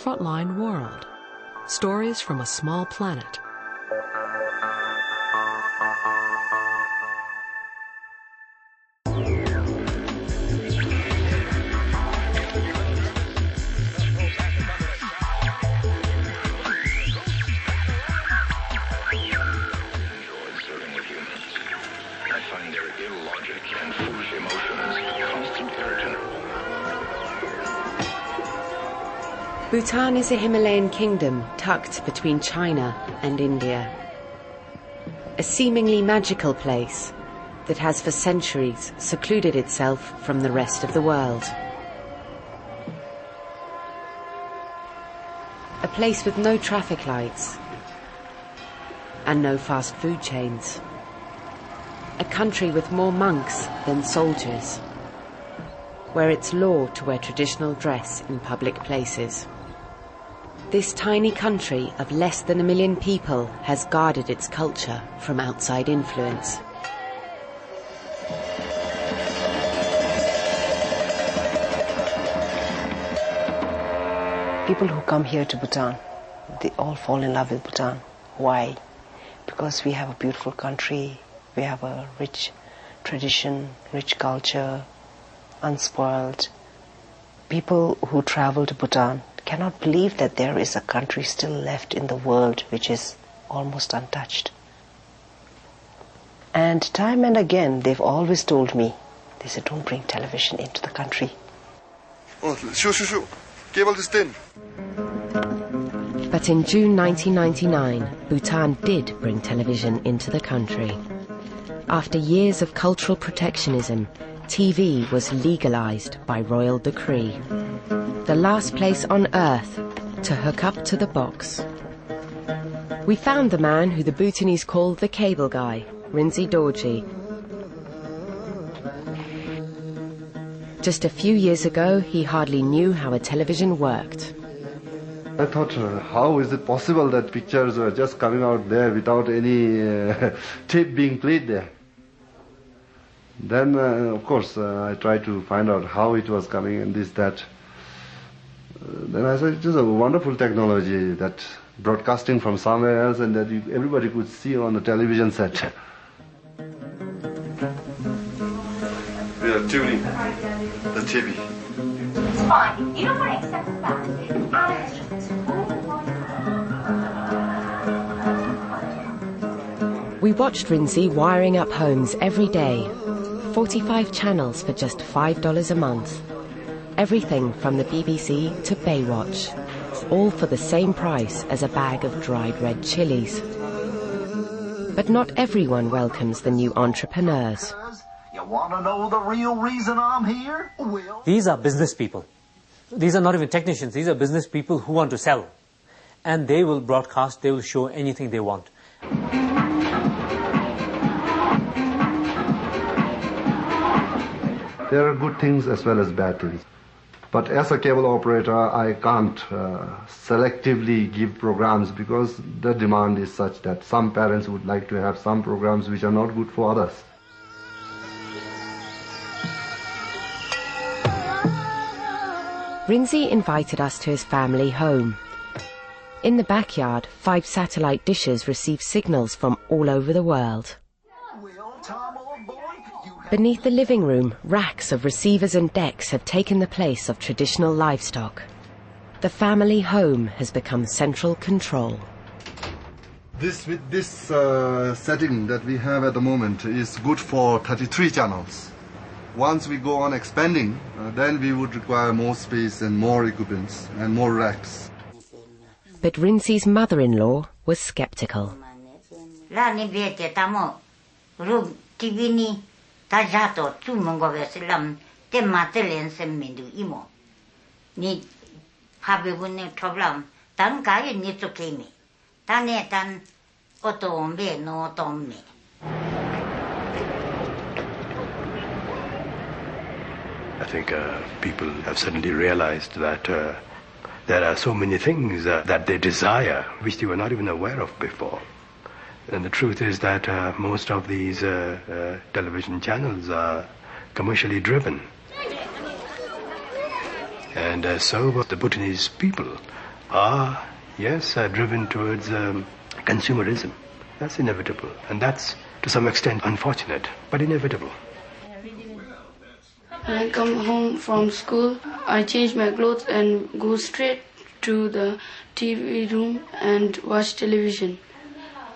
Frontline World. Stories from a small planet. Bhutan is a Himalayan kingdom tucked between China and India. A seemingly magical place that has for centuries secluded itself from the rest of the world. A place with no traffic lights and no fast food chains. A country with more monks than soldiers, where it's law to wear traditional dress in public places. This tiny country of less than 1 million people has guarded its culture from outside influence. People who come here to Bhutan, they all fall in love with Bhutan. Why? Because we have a beautiful country, we have a rich tradition, rich culture, unspoiled. People who travel to Bhutan cannot believe that there is a country still left in the world which is almost untouched. And time and again, they've always told me, they said, don't bring television into the country. Oh, shoo. Cable is thin. But in June 1999, Bhutan did bring television into the country. After years of cultural protectionism, TV was legalized by royal decree. The last place on earth to hook up to the box. We found the man who the Bhutanese call the cable guy, Rinzi Dorji. Just a few years ago, he hardly knew how a television worked. I thought, how is it possible that pictures were just coming out there without any tape being played there? Then, of course, I tried to find out how it was coming and this, that. Then I said, it is a wonderful technology that broadcasting from somewhere else and that everybody could see on the television set. We are tuning the TV. It's fine. You don't want to accept that. We watched Rinzi wiring up homes every day. 45 channels for just $5 a month. Everything from the BBC to Baywatch. All for the same price as a bag of dried red chilies. But not everyone welcomes the new entrepreneurs. You want to know the real reason I'm here? Well, these are business people. These are not even technicians. These are business people who want to sell. And they will broadcast, they will show anything they want. There are good things as well as bad things. But as a cable operator, I can't selectively give programs because the demand is such that some parents would like to have some programs which are not good for others. Rinzi invited us to his family home. In the backyard, 5 satellite dishes receive signals from all over the world. Beneath the living room, racks of receivers and decks have taken the place of traditional livestock. The family home has become central control. This setting that we have at the moment is good for 33 channels. Once we go on expanding, then we would require more space and more equipments and more racks. But Rinzi's mother-in-law was skeptical. I think people have suddenly realized that there are so many things that they desire which they were not even aware of before. And the truth is that most of these television channels are commercially driven. And so the Bhutanese people are, yes, driven towards consumerism. That's inevitable, and that's to some extent unfortunate, but inevitable. When I come home from school, I change my clothes and go straight to the TV room and watch television.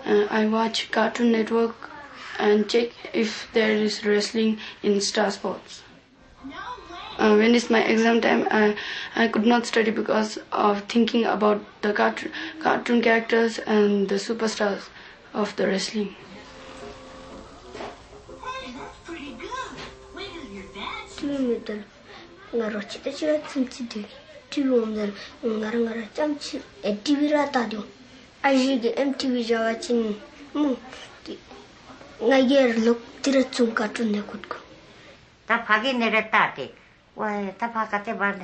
I watch Cartoon Network and check if there is wrestling in Star Sports. When it's my exam time, I could not study because of thinking about the cartoon characters and the superstars of the wrestling. Hey, that's pretty good. Wait till your dad TV ngarochite chira tsimchide TV omdan ngara chamchi TV ra tadio ajige MTV jawachin mu ngayer lok tira tsum cartoon ne kutko ta phagi neretate wa ta phakate bar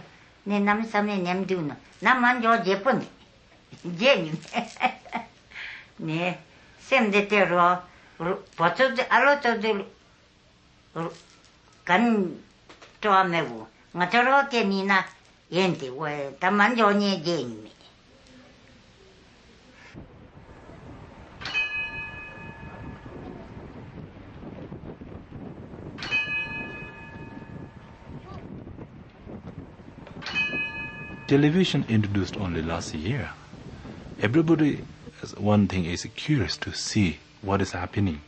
ne nam samne nem duna nam man jo jepun jeni ne sem de tero pocho alo to de kan to amevu ngatoro ke nina yenti wa ta man jo ne jeni. Television introduced only last year. Everybody, one thing is curious to see what is happening.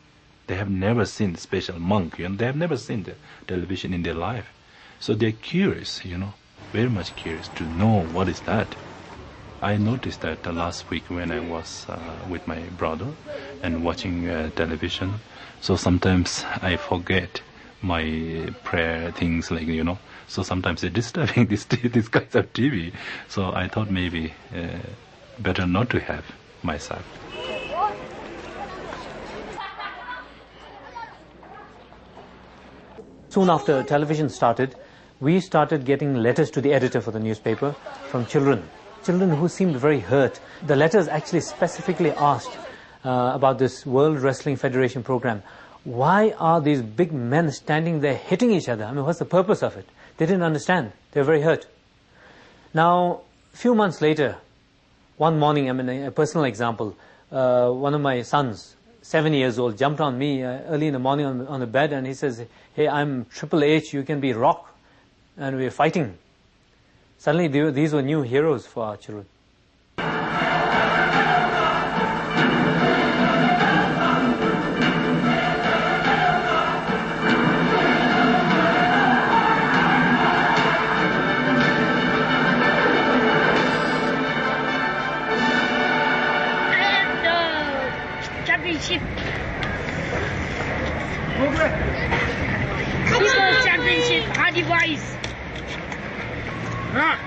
They have never seen the special monk, they have never seen the television in their life. So they're curious, very much curious to know what is that. I noticed that last week when I was with my brother and watching television, so sometimes I forget my prayer things so sometimes it's disturbing this kinds of TV. So I thought maybe better not to have myself. Soon after television started, we started getting letters to the editor for the newspaper from children who seemed very hurt. The letters actually specifically asked about this World Wrestling Federation program. Why are these big men standing there hitting each other? I mean, what's the purpose of it? They didn't understand. They were very hurt. Now, a few months later, one morning, a personal example, one of my sons, 7 years old, jumped on me early in the morning on the bed, and he says, "Hey, I'm Triple H, you can be Rock," and we're fighting. Suddenly, these were new heroes for our children. Championship. People's Championship, Hardy Boys. Rock.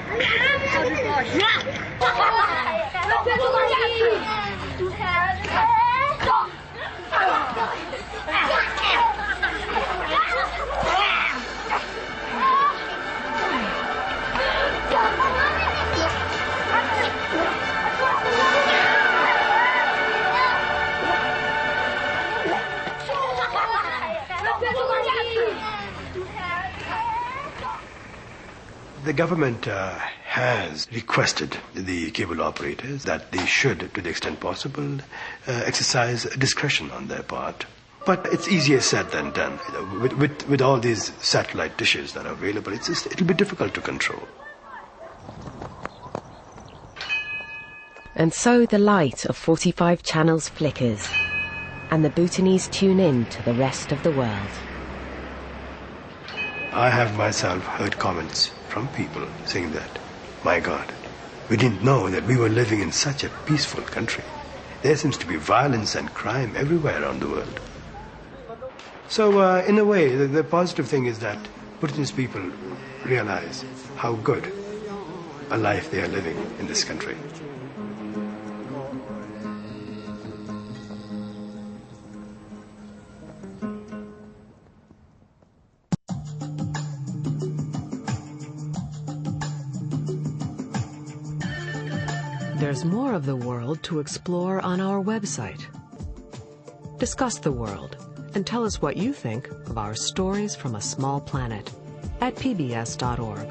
The government has requested the cable operators that they should, to the extent possible, exercise discretion on their part. But it's easier said than done. With all these satellite dishes that are available, it'll be difficult to control. And so the light of 45 channels flickers, and the Bhutanese tune in to the rest of the world. I have myself heard comments from people saying that, my God, we didn't know that we were living in such a peaceful country. There seems to be violence and crime everywhere around the world. So in a way, the positive thing is that Bhutanese people realize how good a life they are living in this country. There's more of the world to explore on our website. Discuss the world and tell us what you think of our stories from a small planet at pbs.org.